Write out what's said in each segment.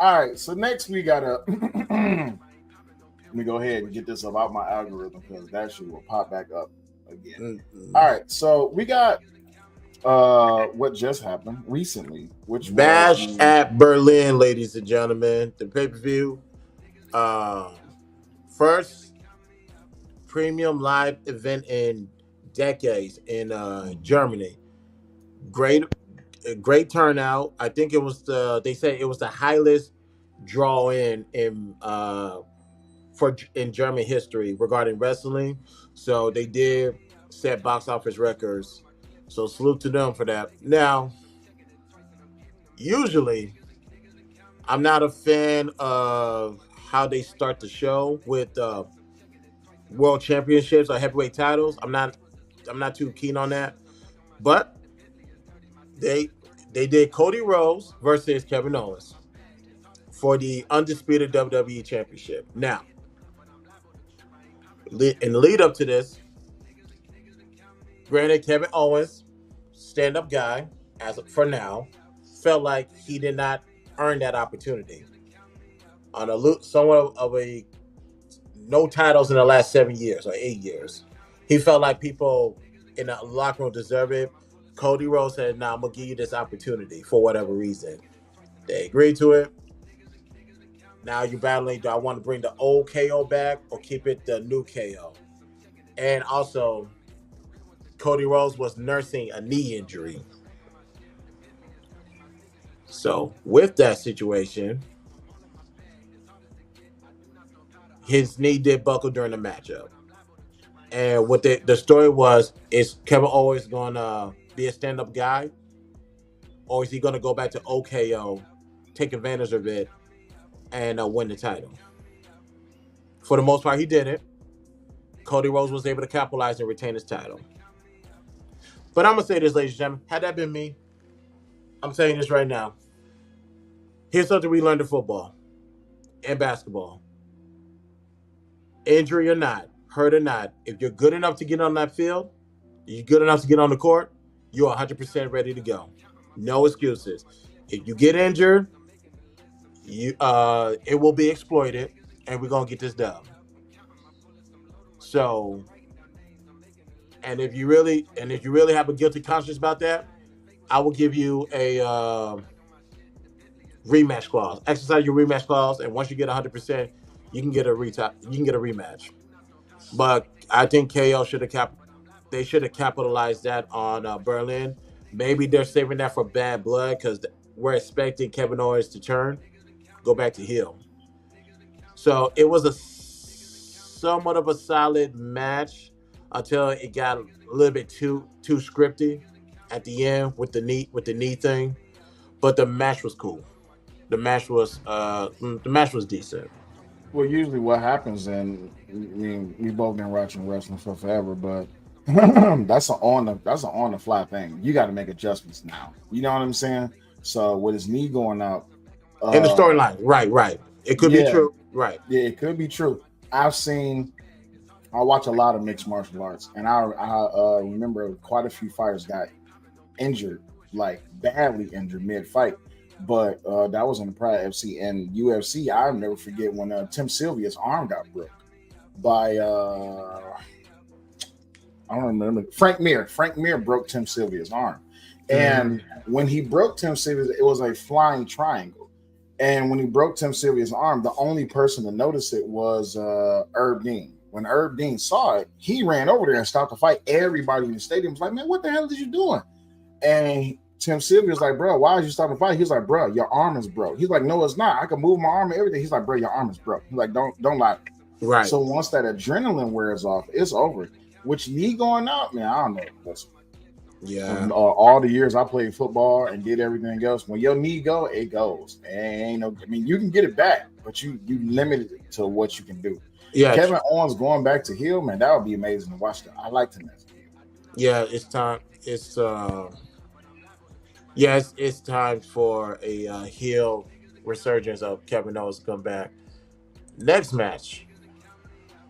All right, so next we gotta let me go ahead and get this up out my algorithm because that shit will pop back up again. All Mm-mm. right, so we got what just happened recently, which was Bash the at Berlin, ladies and gentlemen. The pay per view. Um, First premium live event in decades in Germany. Great, great turnout. I think it was they say it was the highest draw in for in German history regarding wrestling. So they did set box office records. So salute to them for that. Now, usually I'm not a fan of how they start the show with world championships or heavyweight titles. I'm not too keen on that. But they they did Cody Rhodes versus Kevin Owens for the undisputed WWE championship. Now, in the lead up to this, granted Kevin Owens, stand up guy, as of, for now, felt like he did not earn that opportunity on somewhat of a no titles in the last 7 years or 8 years. He felt like people in the locker room deserve it. Cody Rhodes said, "Nah, I'm gonna give you this opportunity for whatever reason." They agreed to it. Now you're battling. Do I want to bring the old KO back or keep it the new KO? And also, Cody Rhodes was nursing a knee injury. So with that situation, his knee did buckle during the matchup. And what the story was is Kevin Owens going to be a stand up guy, or is he going to go back to OKO, take advantage of it, and win the title? For the most part, he did it. Cody Rhodes was able to capitalize and retain his title. But I'm gonna say this, ladies and gentlemen, had that been me, I'm saying this right now. Here's something we learned in football and basketball. Injury or not, hurt or not, if you're good enough to get on that field, you're good enough to get on the court, you're 100% ready to go. No excuses. If you get injured, it will be exploited, and we're gonna get this done. So, and if you really have a guilty conscience about that, I will give you a rematch clause. Exercise your rematch clause, and once you get 100%, you can get a You can get a rematch. But I think KO should have cap. They should have capitalized that on Berlin. Maybe they're saving that for bad blood because we're expecting Kevin Owens to turn, go back to heel. So it was a somewhat of a solid match until it got a little bit too scripty at the end with the knee thing. But the match was cool. The match was decent. well, usually what happens, and I mean, we both been watching wrestling for forever, but that's an on the fly thing. You got to make adjustments now. You know what I'm saying? So with his knee going out, In the uh, storyline, right. It could be yeah, true, right. yeah, it could be true. I've seen, I watch a lot of mixed martial arts, and I remember quite a few fighters got injured, like badly injured mid fight. But that was in the prior FC and UFC. I'll never forget when Tim Sylvia's arm got broke by I don't remember, Frank Mir. Frank Mir broke Tim Sylvia's arm, Mm, and when he broke Tim Sylvia's, it was a flying triangle. And when he broke Tim Sylvia's arm, the only person to notice it was Herb Dean. When Herb Dean saw it, he ran over there and stopped the fight. Everybody in the stadium was like, "Man, what the hell is you doing?" And Tim Sylvia was like, "Bro, why is you stopping the fight?" He was like, "Bro, your arm is broke." He's like, "No, it's not. I can move my arm and everything." He's like, "Bro, your arm is broke." He's like, "Don't lie to me." right. So once that adrenaline wears off, it's over. Which knee going out, man, I don't know. Listen, Yeah. from all the years I played football and did everything else, when your knee go, it goes. It ain't no. I mean, you can get it back, but you limited it to what you can do. Yeah. Kevin Owens going back to heel, man, that would be amazing to watch. That I liked him as a heel. Yeah. It's time. It's time for a heel resurgence of Kevin Owens to come back. Next match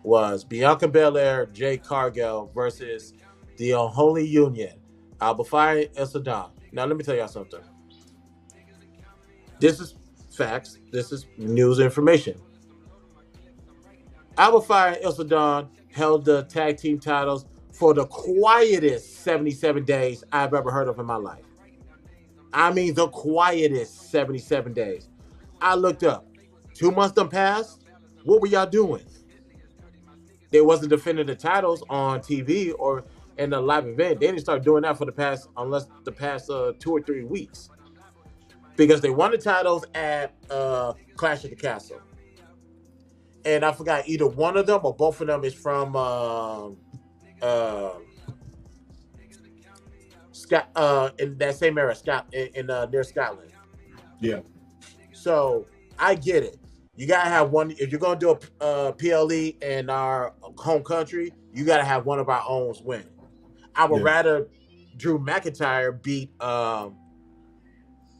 was Bianca Belair, Jay Cargill versus the Unholy Union, Albafai and Saddam. Now let me tell y'all something. This is facts. This is news information. Alba Fire and Ilsa Dawn held the tag team titles for the quietest 77 days I've ever heard of in my life. I mean, the quietest 77 days. I looked up. 2 months done passed. What were y'all doing? They wasn't defending the titles on TV or in a live event. They didn't start doing that for the past, unless the past 2 or 3 weeks, because they won the titles at Clash at the Castle, and I forgot either one of them or both of them is from Scott in that same area, Scott in near Scotland. Yeah. So I get it. You gotta have one if you're gonna do a PLE in our home country. You gotta have one of our own win. I would rather Drew McIntyre beat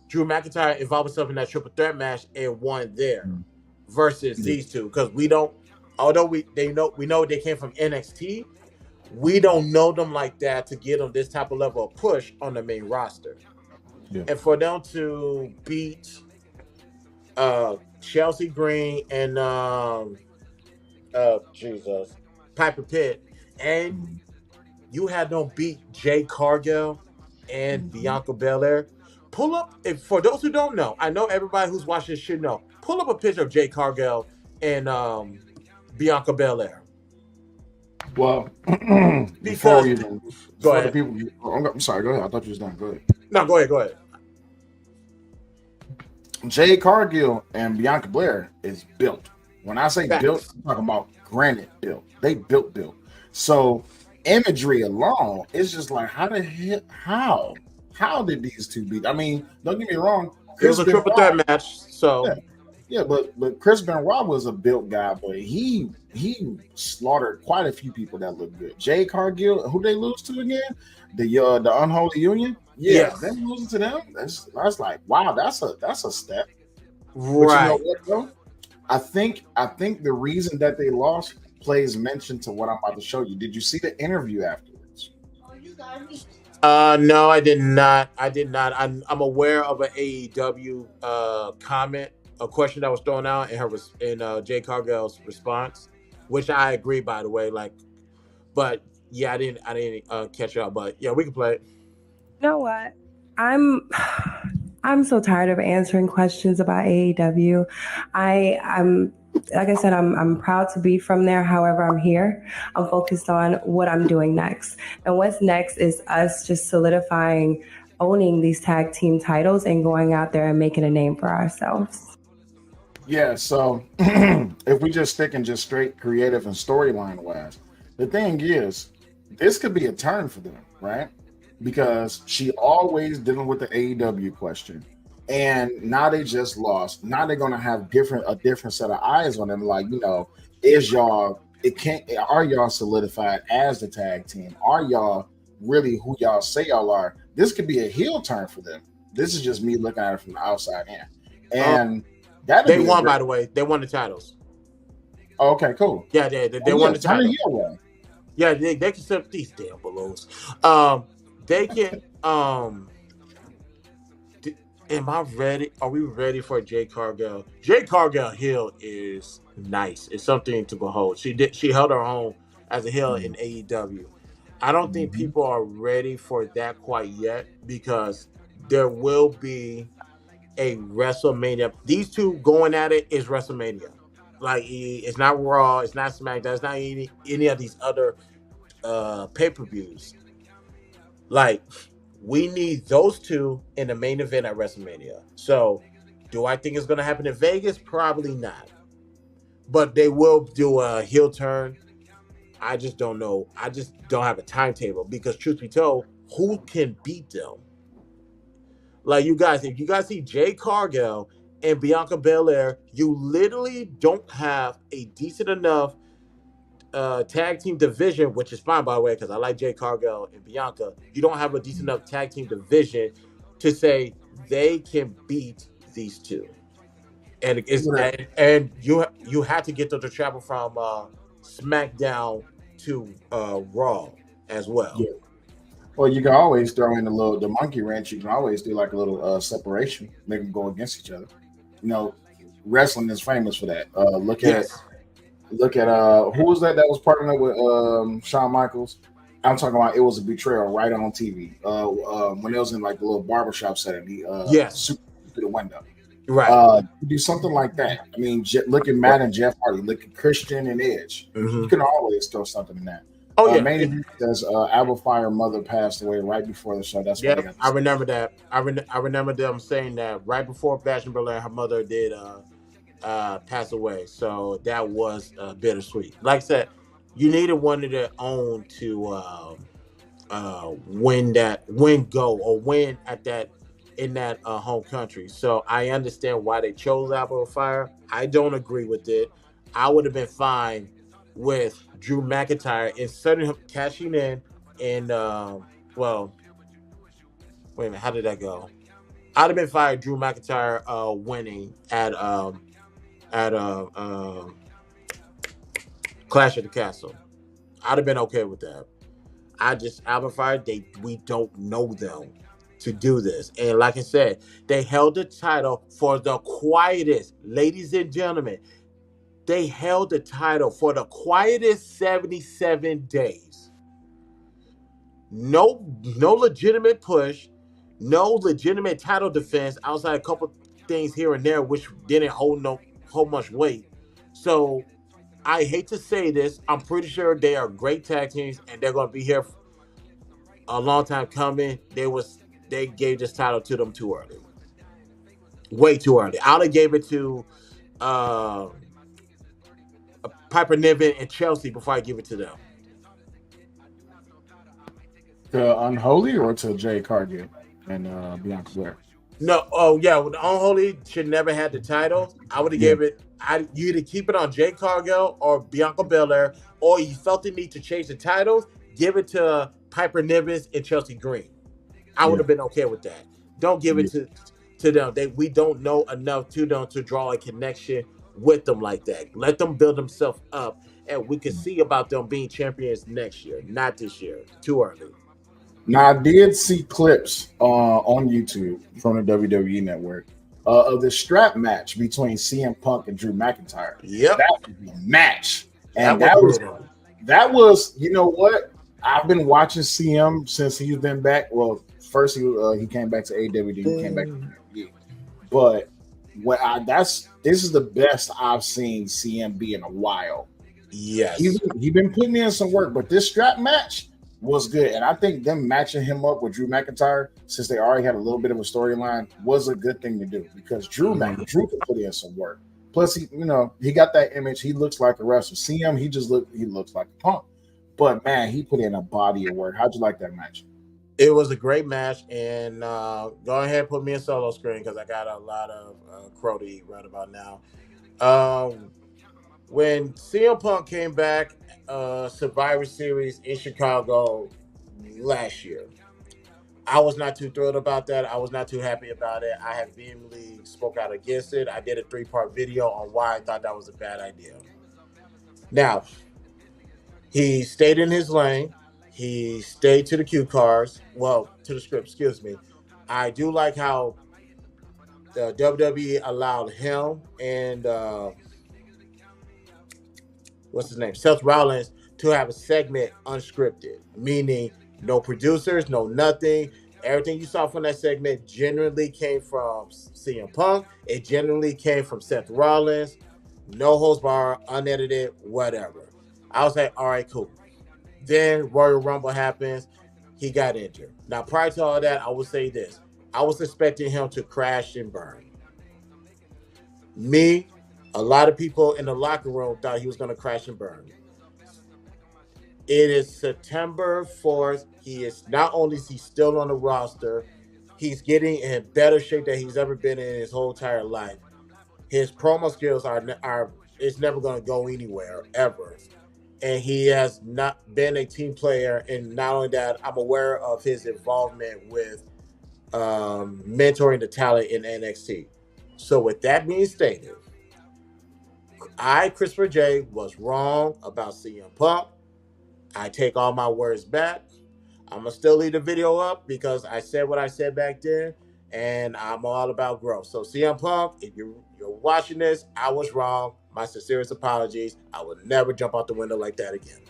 Drew McIntyre involved himself in that triple threat match and won there versus these two, because we don't. Although we know they came from NXT, we don't know them like that to get them this type of level of push on the main roster. Yeah. And for them to beat Chelsea Green and Piper Pitt, and you had them beat Jade Cargill and Bianca Belair. Pull up, if for those who don't know, I know everybody who's watching should know. Pull up a picture of Jade Cargill and Bianca Belair. Well, before you go ahead. I'm sorry. Go ahead. I thought you was done. Go ahead. No, go ahead. Jade Cargill and Bianca Belair is built. When I say built, I'm talking about granite built. They built. So imagery alone, it's just like how did these two beat? I mean, don't get me wrong. It was a triple threat match, so yeah, but Chris Benoit was a built guy, but he slaughtered quite a few people that looked good. Jade Cargill, who they lose to again? The Unholy Union. Yeah, them losing to them. That's like, wow, that's a step. Right. But you know what, though? I think the reason that they lost plays mention to what I'm about to show you. Did you see the interview afterwards? No, I did not. I'm aware of an AEW comment, a question that was thrown out in Jade Cargill's response, which I agree, by the way. But yeah, I didn't catch it up. But yeah, we can play it. You know what? I'm so tired of answering questions about AEW. I'm like I said, I'm proud to be from there. However, I'm here. I'm focused on what I'm doing next. And what's next is us just solidifying, owning these tag team titles and going out there and making a name for ourselves. Yeah, so if we just stick in just straight creative and storyline wise, the thing is, this could be a turn for them, right? Because she always dealing with the AEW question. And now they just lost. Now they're gonna have a different set of eyes on them. Like, are y'all solidified as the tag team? Are y'all really who y'all say y'all are? This could be a heel turn for them. This is just me looking at it from the outside in. And they won, by the way. They won the titles. Oh, okay, cool. Yeah, they won the titles. Yeah, they can set these damn balloons. They can am I ready? Are we ready for Jade Cargill? Jade Cargill heel is nice. It's something to behold. She held her own as a heel in AEW. I don't think people are ready for that quite yet, because there will be a WrestleMania. These two going at it is WrestleMania. Like, it's not Raw, it's not SmackDown, it's not any of these other pay-per-views. Like, we need those two in the main event at WrestleMania. So, do I think it's going to happen in Vegas? Probably not. But they will do a heel turn. I just don't know. I just don't have a timetable, because truth be told, who can beat them? Like, you guys, if you guys see Jade Cargill and Bianca Belair, you literally don't have a decent enough tag team division, which is fine, by the way, because I like Jade Cargill and Bianca. You don't have a decent enough tag team division to say they can beat these two, and you have to get them to travel from SmackDown to Raw as well. Yeah. Well, you can always throw in the monkey wrench. You can always do like a little separation, make them go against each other. wrestling is famous for that. Yes. Look at who was that was partnered with Shawn Michaels? I'm talking about it was a betrayal right on TV. When it was in like a little barbershop setting, he Yes. super through the window. Right. Do something like that. I mean, look at Matt and Jeff Hardy. Look at Christian and Edge. You can always throw something in that. Oh yeah. Main event says Apple Fire mother passed away right before the show. That's why they got. I remember that. I remember them saying that right before Bastion Berlin, her mother did pass away. So that was bittersweet. Like I said, you needed one of their own to win at that in that home country. So I understand why they chose Apple Fire. I don't agree with it. I would have been fine with Drew McIntyre inserting him cashing in and well, wait a minute, how did that go? I'd have been fine Drew McIntyre winning at Clash of the Castle. I'd have been okay with that. Albert Fire, we don't know them to do this. And like I said, they held the title for the quietest, ladies and gentlemen, they held the title for the quietest 77 days. No legitimate push, no legitimate title defense outside a couple things here and there, which didn't hold much weight. So I hate to say this, I'm pretty sure they are great tag teams and they're going to be here a long time coming. They gave this title to them too early, way too early. I would have gave it to Piper Niven and Chelsea before I give it to them. To Unholy or to Jay Cargill and Bianca Belair? No, the Unholy should never had the title. I would have gave it. You either keep it on Jay Cargill or Bianca Belair, or you felt the need to change the titles, give it to Piper Niven and Chelsea Green. I would have been okay with that. Don't give it to them. We don't know enough to them to draw a connection with them like that. Let them build themselves up, and we can see about them being champions next year, not this year. Too early. Now, I did see clips on YouTube from the WWE Network of the strap match between CM Punk and Drew McIntyre. Yep, that was a match, and that was you know what? I've been watching CM since he's been back. Well, first he came back to AEW, he came back to WWE. But this is the best I've seen CM be in a while. Yes, he's been putting in some work, but this strap match was good, and I think them matching him up with Drew McIntyre, since they already had a little bit of a storyline, was a good thing to do because Drew can put in some work. Plus, he got that image. He looks like a wrestler. CM, he looks like a Punk, but man, he put in a body of work. How'd you like that match? It was a great match, and go ahead and put me in solo screen because I got a lot of crow to eat right about now. When CM Punk came back, Survivor Series in Chicago last year, I was not too thrilled about that. I was not too happy about it. I have vehemently spoke out against it. I did a 3-part video on why I thought that was a bad idea. Now, he stayed in his lane. He stayed to the cue cards. Well, to the script, excuse me. I do like how the WWE allowed him and what's his name, Seth Rollins, to have a segment unscripted, meaning no producers, no nothing. Everything you saw from that segment generally came from CM Punk. It generally came from Seth Rollins. No holds bar, unedited, whatever. I was like, all right, cool. Then Royal Rumble happens. He got injured. Now, prior to all that, I will say this. I was expecting him to crash and burn. A lot of people in the locker room thought he was going to crash and burn. It is September 4th. Not only is he still on the roster, he's getting in better shape than he's ever been in his whole entire life. His promo skills it's never going to go anywhere, ever. And he has not been a team player. And not only that, I'm aware of his involvement with mentoring the talent in NXT. So with that being stated, Christopher J, was wrong about CM Punk. I take all my words back. I'm going to still leave the video up because I said what I said back then, and I'm all about growth. So CM Punk, if you're watching this, I was wrong. My sincerest apologies. I will never jump out the window like that again.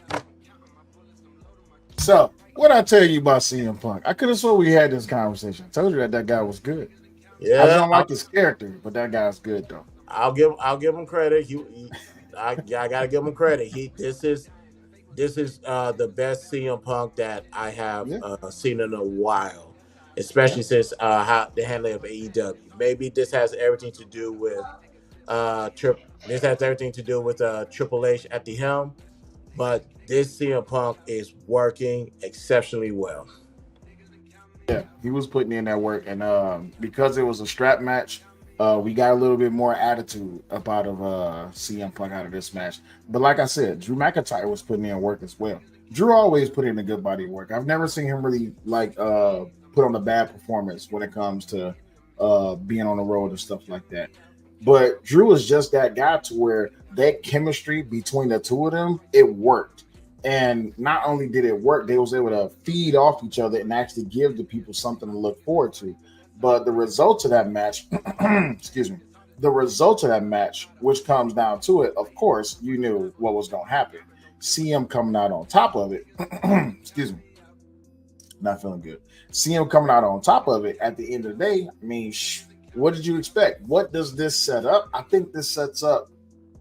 So, what I tell you about CM Punk? I could have sworn we had this conversation. I told you that guy was good. I just Yeah, don't like his character, but that guy's good though. I'll give him credit. I gotta give him credit. This is the best CM Punk that I have Yeah, seen in a while, yeah, especially since how the handling of AEW. Maybe this has everything to do with this has everything to do with Triple H at the helm, but this CM Punk is working exceptionally well. yeah. He was putting in that work, and because it was a strap match, we got a little bit more attitude about of CM Punk out of this match. But like I said, Drew McIntyre was putting in work as well. Drew always put in a good body of work. I've never seen him really like put on a bad performance when it comes to being on the road and stuff like that. But Drew is just that guy to where that chemistry between the two of them, it worked. And not only did it work, they was able to feed off each other and actually give the people something to look forward to. But the results of that match, excuse me, the results of that match, which comes down to it, of course, you knew what was going to happen. CM coming out on top of it, excuse me, not feeling good. CM coming out on top of it at the end of the day, I mean, what did you expect? What does this set up? I think this sets up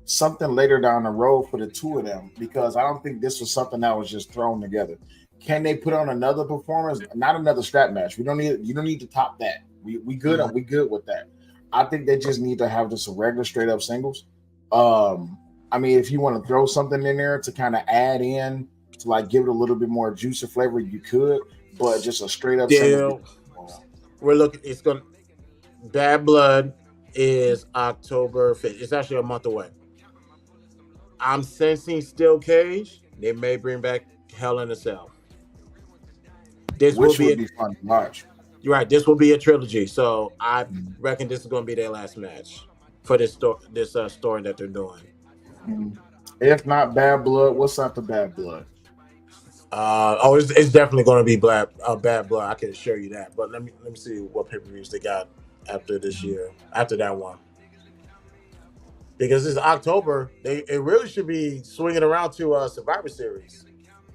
something later down the road for the two of them because I don't think this was something that was just thrown together. Can they put on another performance? Not another strap match. We don't need. You don't need to top that. We good. We good with that. I think they just need to have just a regular straight up singles. I mean, if you want to throw something in there to kind of add in to like give it a little bit more juice or flavor, you could. But just a straight up singles. Still, we're looking. It's going. Bad Blood is October 5th. It's actually a month away. I'm sensing Steel Cage. They may bring back Hell in a Cell. This will Which be would be fun to watch. you're right. This will be a trilogy. So I reckon this is going to be their last match for story that they're doing. If not Bad Blood, what's after Bad Blood? It's definitely going to be Bad Blood. I can assure you that. But let me see what pay-per-views they got after this year. After that one, because this is October, it really should be swinging around to Survivor Series.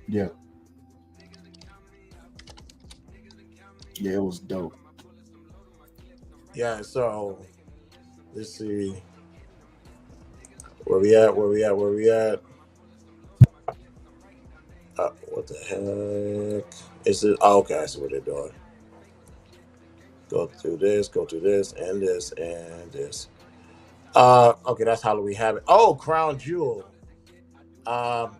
Yeah. Yeah, it was dope. Yeah. So let's see where we at. What the heck is it? Oh, okay, I see what they're doing. Go through this, and this, and this. Okay, that's Halloween Havoc. Oh, Crown Jewel. Um,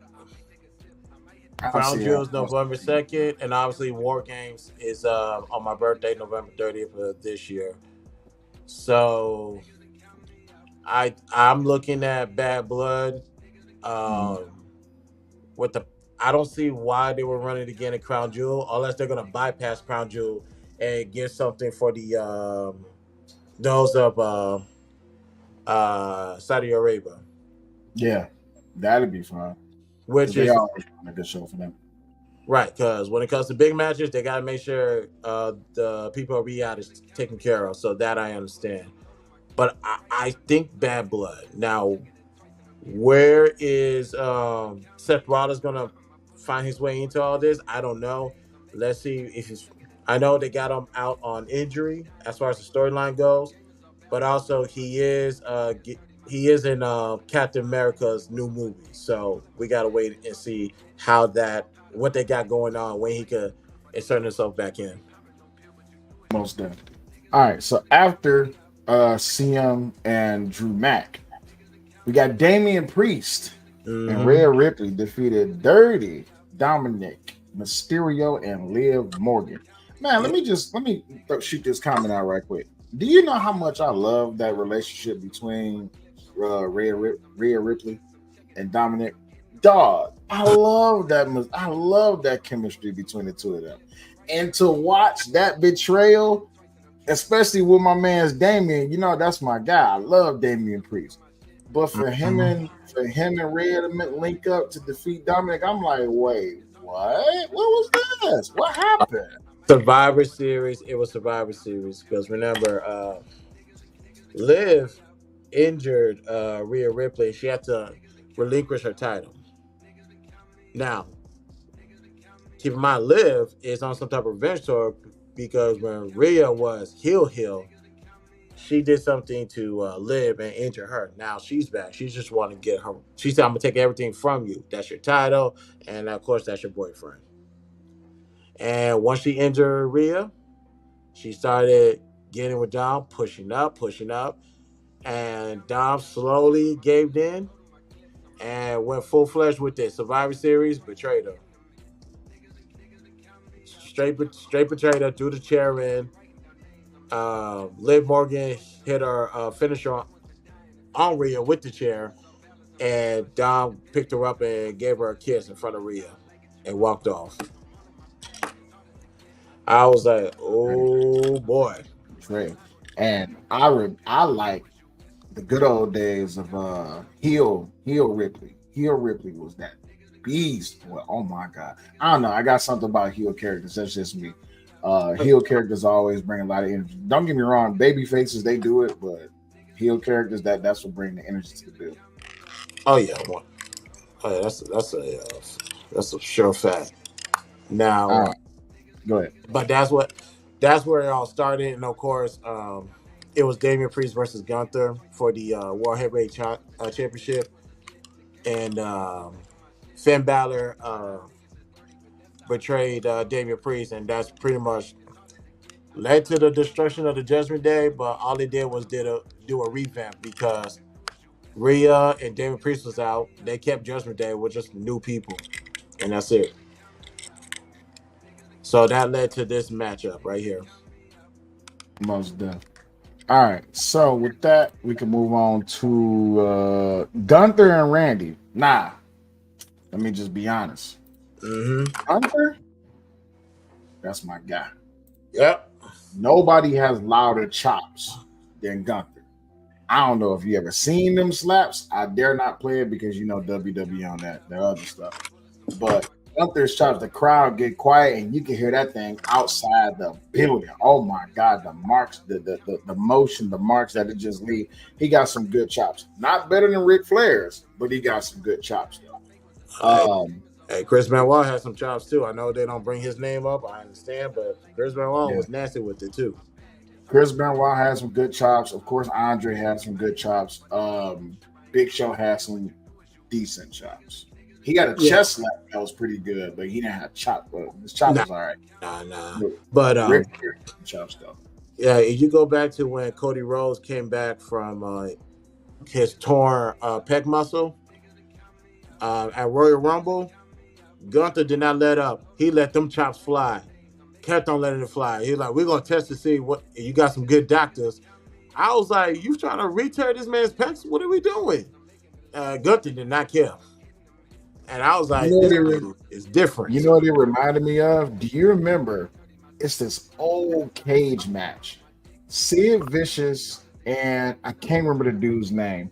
I Crown see Jewel how. is November 2nd, and obviously War Games is on my birthday, November 30th of this year. So I'm looking at Bad Blood. With the I don't see why they were running again at Crown Jewel unless they're gonna bypass Crown Jewel and get something for the those of Saudi Arabia, Yeah, that'd be fun. which They is always run a good show for them. right because when it comes to big matches, they gotta make sure the people are out is taken care of. So that I understand, but I think Bad Blood now. Where is Seth Rollins gonna find his way into all this? I don't know. Let's see if he's. I know they got him out on injury as far as the storyline goes, but also he is in Captain America's new movie. So we gotta wait and see what they got going on when he could insert himself back in. Most definitely. All right, so after CM and Drew Mack, we got Damian Priest and Rhea Ripley defeated Dirty Dominic Mysterio and Liv Morgan. Man, let me shoot this comment out right quick. Do you know how much I love that relationship between Rhea Ripley and Dominic? Dog, I love that. I love that chemistry between the two of them, and to watch that betrayal, especially with my man's Damian. You know that's my guy. I love Damian Priest, but for him and Rhea to link up to defeat Dominic, I'm like, wait, what? What was this? What happened? Survivor Series. It was Survivor Series because remember, Liv injured Rhea Ripley. She had to relinquish her title. Now, keep in mind, Liv is on some type of revenge tour because when Rhea was heel, she did something to Liv and injure her. Now she's back. She just want to get her. She said, "I'm gonna take everything from you. That's your title, and of course, that's your boyfriend." And once she injured Rhea, she started getting with Dom, pushing up, and Dom slowly gave in and went full fledged with it. Survivor Series betrayed her. Straight betrayed her, threw the chair in. Liv Morgan hit her finisher on Rhea with the chair, and Dom picked her up and gave her a kiss in front of Rhea and walked off. I was like, oh boy. Trey. And I like the good old days of heel Ripley. Heel Ripley was that beast. Well, oh my god. I don't know. I got something about heel characters. That's just me. Heel characters always bring a lot of energy. Don't get me wrong, baby faces they do it, but heel characters that's what bring the energy to the build. Oh yeah, that's a sure fact. Now, go ahead. But that's where it all started, and of course, it was Damian Priest versus Gunther for the World Heavyweight Championship, and Finn Balor betrayed Damian Priest, and that's pretty much led to the destruction of the Judgment Day. But all they did was do a revamp because Rhea and Damian Priest was out. They kept Judgment Day with just new people, and that's it. So that led to this matchup right here. Most definitely. All right. So with that, we can move on to Gunther and Randy. Nah, let me just be honest. Gunther, that's my guy. Yep. Nobody has louder chops than Gunther. I don't know if you ever seen them slaps. I dare not play it because you know WWE on that other stuff. But Gunther's chops, the crowd get quiet and you can hear that thing outside the building. Oh my God, the marks, the motion, the marks that it just leave. He got some good chops. Not better than Ric Flair's, but he got some good chops though. Hey, Chris Benoit has some chops too. I know they don't bring his name up. I understand, but Chris Benoit was nasty with it too. Chris Benoit has some good chops. Of course, Andre has some good chops. Big Show has some decent chops. He got a chest slap that was pretty good, but he didn't have chop. But his chop was all right. Nah. But chops though. Yeah, if you go back to when Cody Rhodes came back from his torn pec muscle at Royal Rumble, Gunther did not let up. He let them chops fly. Kept on letting it fly. He's like, we're gonna test to see what you got some good doctors. I was like, you trying to re-tear this man's pecs? What are we doing? Gunther did not care. And I was like, this dude is different. You know what it reminded me of? Do you remember? It's this old cage match. Sid Vicious and I can't remember the dude's name.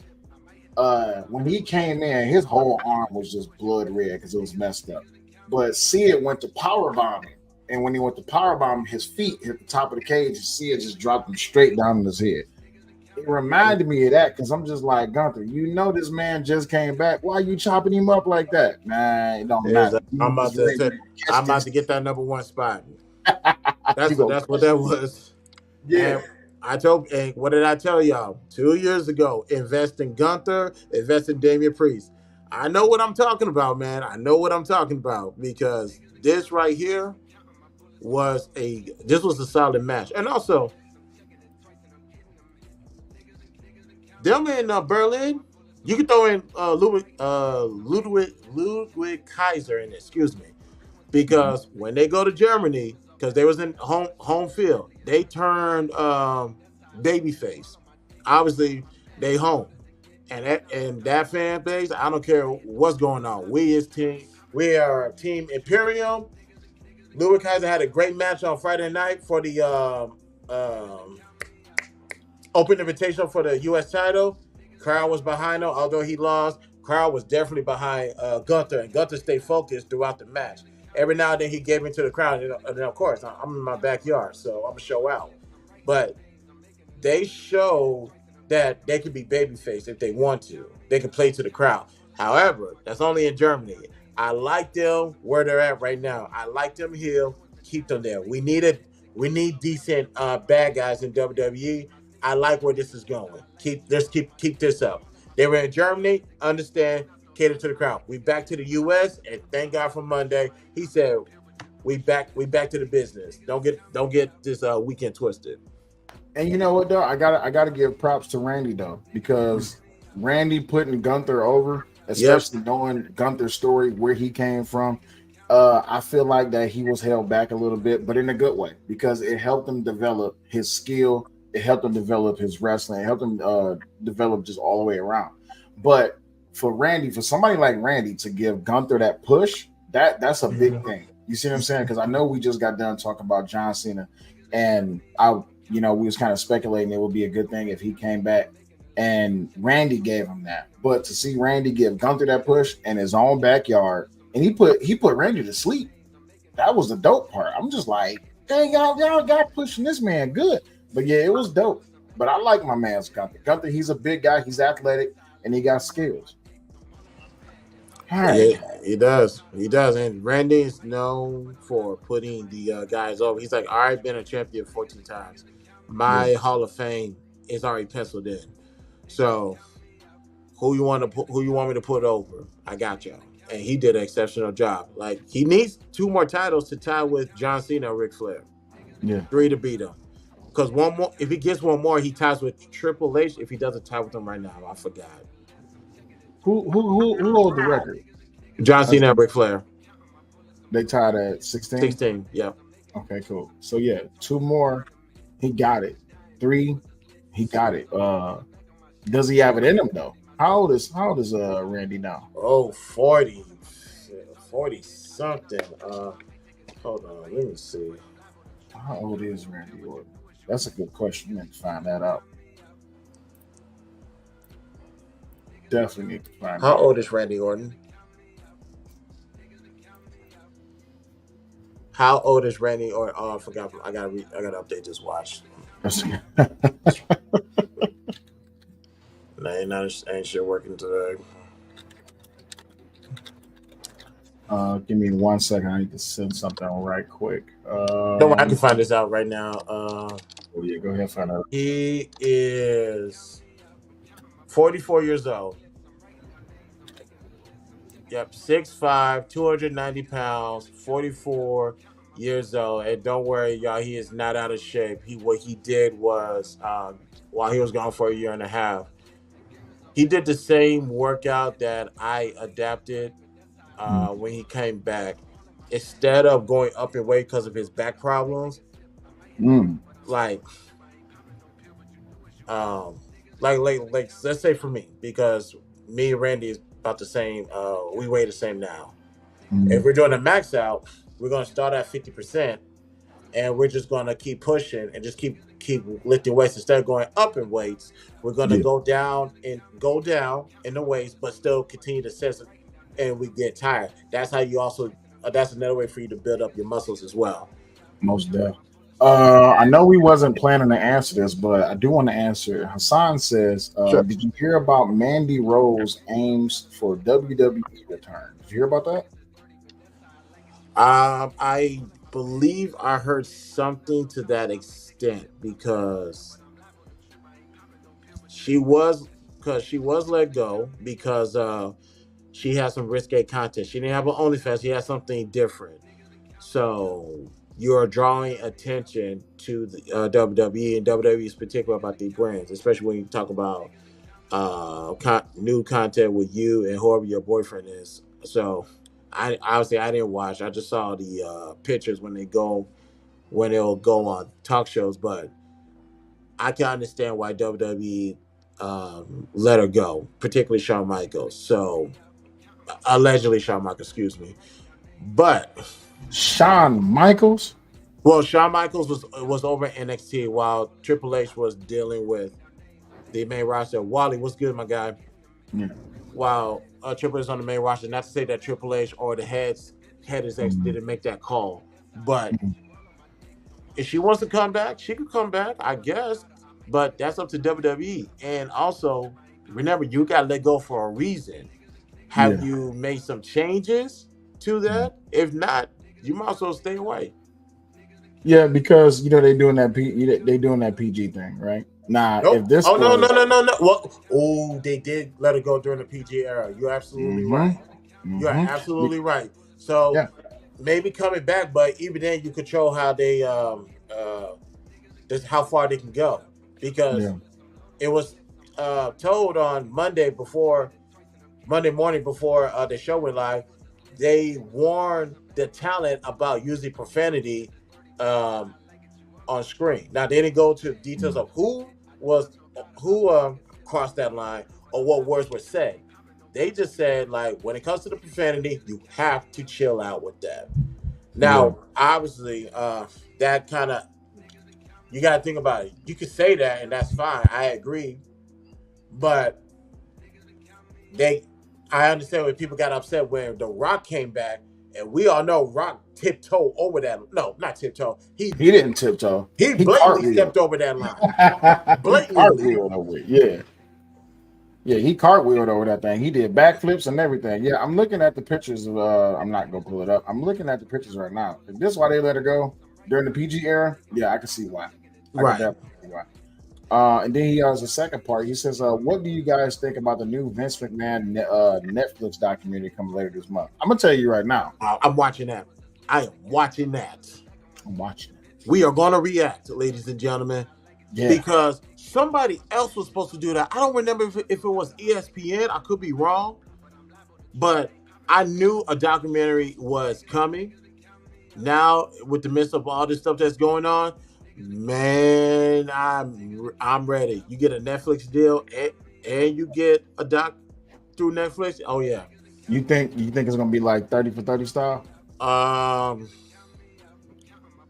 When he came in, his whole arm was just blood red because it was messed up. But Sid went to powerbomb him. And when he went to powerbomb, his feet hit the top of the cage. Sid just dropped him straight down on his head. It reminded me of that because I'm just like, Gunther, you know this man just came back. Why are you chopping him up like that? Nah, it don't matter. I'm about to get that number one spot. That's what that was. Yeah. And what did I tell y'all? 2 years ago, invest in Gunther, invest in Damian Priest. I know what I'm talking about, man. I know what I'm talking about because this right here was a solid match. And also, them in Berlin, you can throw in Ludwig Kaiser in it, excuse me. Because when they go to Germany, because they was in home field, they turned babyface. Obviously, they home. And that fan base, I don't care what's going on. We are Team Imperium. Ludwig Kaiser had a great match on Friday night for the open invitation for the U.S. title. Crowd was behind him, although he lost. Crowd was definitely behind Gunther, and Gunther stayed focused throughout the match. Every now and then he gave into the crowd, and then of course I'm in my backyard, so I'm gonna show out. But they showed that they can be babyface if they want to. They can play to the crowd. However, that's only in Germany. I like them where they're at right now. I like them heel. Keep them there. We need decent bad guys in WWE. I like where this is going. Keep this up. They were in Germany. Understand? Cater to the crowd. We back to the U.S. and thank God for Monday. He said we back to the business. Don't get this weekend twisted. And you know what though? I gotta give props to Randy though, because Randy putting Gunther over, Yep. especially knowing Gunther's story, where he came from. I feel like that he was held back a little bit, but in a good way, because it helped him develop his skill, it helped him develop his wrestling, it helped him develop just all the way around. But for Randy, for somebody like Randy to give Gunther that push, that's a big thing. You see what I'm saying? Because I know we just got done talking about John Cena, and we was kind of speculating it would be a good thing if he came back, and Randy gave him that. But to see Randy give Gunther that push in his own backyard, and he put Randy to sleep, that was the dope part. I'm just like, dang, y'all got pushing this man good. But yeah, it was dope. But I like my man's Gunther. Gunther, he's a big guy, he's athletic, and he got skills. All right. Yeah, he does. He does. And Randy is known for putting the guys over. He's like, all right, been a champion 14 times. My Hall of Fame is already penciled in. So who you want me to put over? I got y'all. And he did an exceptional job. Like, he needs 2 more titles to tie with John Cena and Ric Flair. Yeah. 3 to beat him. Because one more, if he gets one more, he ties with Triple H. If he doesn't tie with him right now, I forgot. Who holds the record? John Cena and Ric Flair. They tied at 16? 16, yeah. Okay, cool. So yeah, 2 more, he got it. 3, he got it. Does he have it in him though? How old is Randy now? Oh, 40 something. Hold on, let me see. How old is Randy Orton? That's a good question. We need to find that out. Definitely need to find How out. old is Randy Orton? How old is Randy Orton? Oh, I forgot. I gotta update this watch. Nah, ain't shit working today. Give me 1 second. I need to send something right quick. No, I can find this out right now. Oh yeah, go ahead and find out. He is 44 years old. Yep, 6'5", 290 pounds, 44 years old. And don't worry, y'all, he is not out of shape. What he did was, while he was gone for a year and a half, he did the same workout that I adapted when he came back. Instead of going up in weight because of his back problems, like let's say for me, because me and Randy is about the same. We weigh the same now. If we're doing a max out, we're gonna start at 50%, and we're just gonna keep pushing and just keep lifting weights instead of going up in weights. We're gonna go down in the weights, but still continue to sense it, and we get tired. That's how you also. That's another way for you to build up your muscles as well. Most definitely. I know we wasn't planning to answer this, but I do want to answer. Hassan says, Sure. Did you hear about Mandy Rose aims for WWE return? Did you hear about that? I believe I heard something to that extent because she was let go because she had some risque content. She didn't have an OnlyFans. She had something different. So you're drawing attention to the WWE, and WWE is particular about the brands, especially when you talk about new content with you and whoever your boyfriend is. So I obviously I didn't watch. I just saw the pictures when they'll go on talk shows, but I can understand why WWE let her go, particularly Shawn Michaels. So allegedly Shawn Michaels, excuse me. But Shawn Michaels? well, Shawn Michaels was over in NXT while Triple H was dealing with the main roster. Wally, what's good, my guy? Yeah. While Triple H is on the main roster, not to say that Triple H or the head execs didn't make that call, but if she wants to come back, she could come back, I guess. but that's up to WWE. And also, remember, you got let go for a reason. Have Yeah. you made some changes to Mm. that? If not, you might as well stay away. Yeah, because they doing that they doing that PG thing, right? Now, if Nope. this Oh no, no, was, no, no, no. Well, oh, they did let it go during the PG era. You're absolutely mm-hmm, right. You are mm-hmm, absolutely right. So yeah, maybe coming back, but even then, you control how they just how far they can go, because yeah, it was told on Monday morning before the show went live. They warned the talent about using profanity um, on screen. Now they didn't go to details mm, of who crossed that line or what words were said. They just said, like, when it comes to the profanity, you have to chill out with that. yeah, Now, obviously, that kind of, you got to think about it. You could say that, and that's fine. I agree, but they, I understand when people got upset when The Rock came back, and we all know Rock tiptoed over that. No, not tiptoe. he didn't tiptoe. He He blatantly cartwheeled. stepped over that line. He Blatantly. cartwheeled over it. Yeah, yeah, he cartwheeled over that thing. He did backflips and everything. Yeah, I'm looking at the pictures of. I'm not gonna pull it up. I'm looking at the pictures right now. If this is why they let her go during the PG era, yeah, I can see why. I could Right. definitely see why. And then he has a second part. He says, "What do you guys think about the new Vince McMahon Netflix documentary coming later this month?" I'm gonna tell you right now. I'm watching that. I am watching that. I'm watching it. We are going to react, ladies and gentlemen, Yeah, because somebody else was supposed to do that. I don't remember if it was ESPN. I could be wrong, but I knew a documentary was coming. Now, with the midst of all this stuff that's going on, man, I'm ready. You get a Netflix deal, and you get a doc through Netflix. Oh yeah. you think it's gonna be like 30 for 30 style, Um.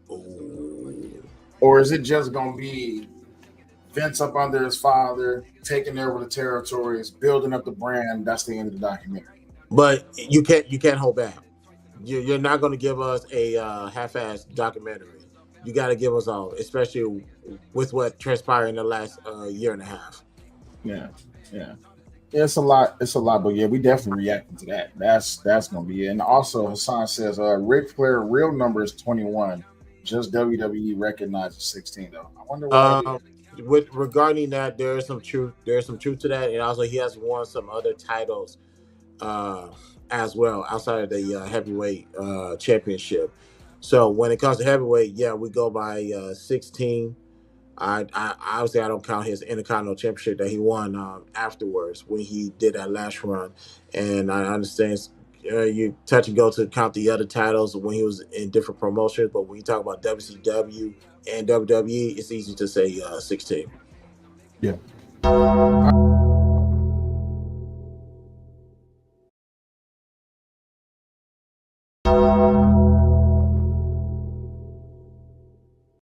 Ooh. or is it just gonna be Vince up under his father, taking over the territories, building up the brand? That's the end of the documentary. But you can't hold back. You're not going to give us a half-assed documentary. You got to give us all, especially with what transpired in the last year and a half. Yeah, yeah. Yeah, it's a lot. It's a lot, but yeah, we definitely reacting to that. That's gonna be it. And also, Hassan says, Ric Flair real number is 21. Just WWE recognizes 16 though. I wonder why that is. Um, with regarding that, there is some truth. There is some truth to that, and also he has won some other titles uh, as well outside of the heavyweight championship. So when it comes to heavyweight, yeah, we go by 16. I obviously I don't count his Intercontinental Championship that he won afterwards when he did that last run, and I understand you touch and go to count the other titles when he was in different promotions, but when you talk about WCW and WWE, it's easy to say 16. Yeah.